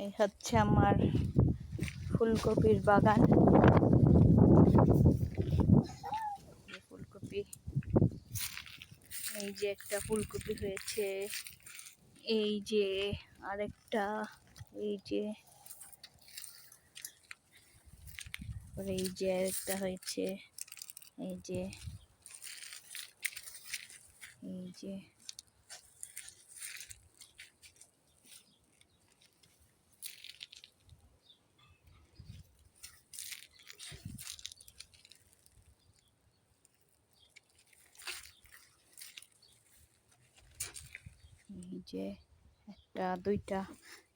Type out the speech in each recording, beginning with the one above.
এই হচ্ছে আমার ফুলকপির বাগান। ফুলকপি, এই যে একটা ফুলকপি হয়েছে, এই যে আরেকটা, এই যে এই যে আরেকটা হয়েছে, এই যে এই যে এই যে একটা, দুইটা,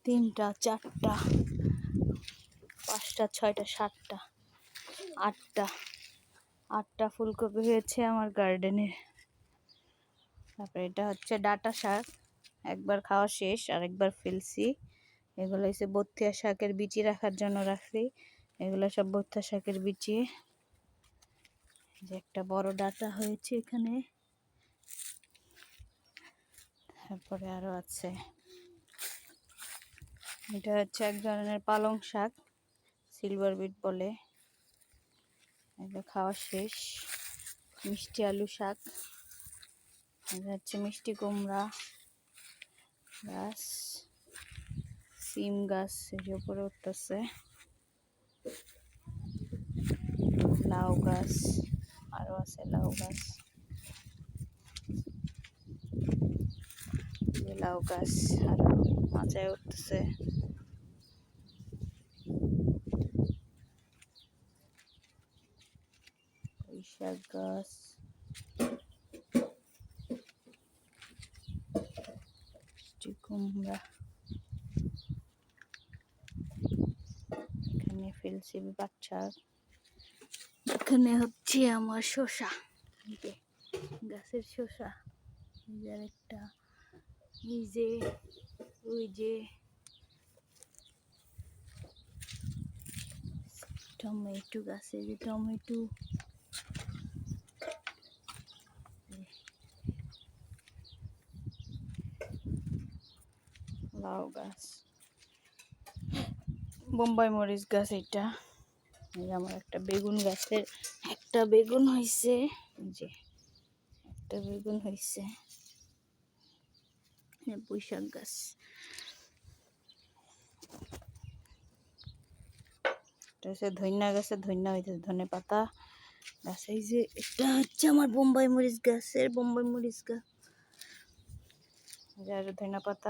তিনটা, চারটা, পাঁচটা, ছয়টা, সাতটা, আটটা ফুলকপি হয়েছে আমার গার্ডেনে। তারপরে এটা হচ্ছে ডাঁটা শাক, একবার খাওয়া শেষ আর একবার ফেলছি। এগুলো হচ্ছে বথিয়া শাকের বিচি রাখার জন্য রাখছি। এগুলো সব বথিয়া শাকের বিচি। যে একটা বড় ডাঁটা হয়েছে এখানে, তারপরে আরো আছে। এটা হচ্ছে এক ধরনের পালং শাক, সিলভার বিট বলে। এটা খাওয়া শেষ। মিষ্টি আলু শাক, এটা হচ্ছে মিষ্টি কুমড়া গাছ, সিম গাছ এর উপরে উঠতেছে, লাউ গাছ, আরো আছে লাউ গাছ, লাউ গাছ আরো মাচায় উঠতেছে। শাক গাছ, মিষ্টি কুমড়া, এখানে ফেলছি বাচ্চা। এখানে হচ্ছে আমার শসা, গাছের শসা, এই যে আরেকটা, এই যে ওই যে টমেটো গাছে, যে টমেটো, লাউ গাছ, বোম্বাই মরিচ গাছ। এটা আমার একটা বেগুন গাছের একটা বেগুন হয়েছে, যে একটা বেগুন হয়েছে। পুঁইশাক গাছ, এটা হচ্ছে ধনিয়া গাছের ধনিয়া হইতেছে, ধনে পাতা গাছ। এই যে এটা হচ্ছে আমার বোম্বাই মরিচ গাছের বোম্বাই মরিচ গাছ, ধনিয়া পাতা।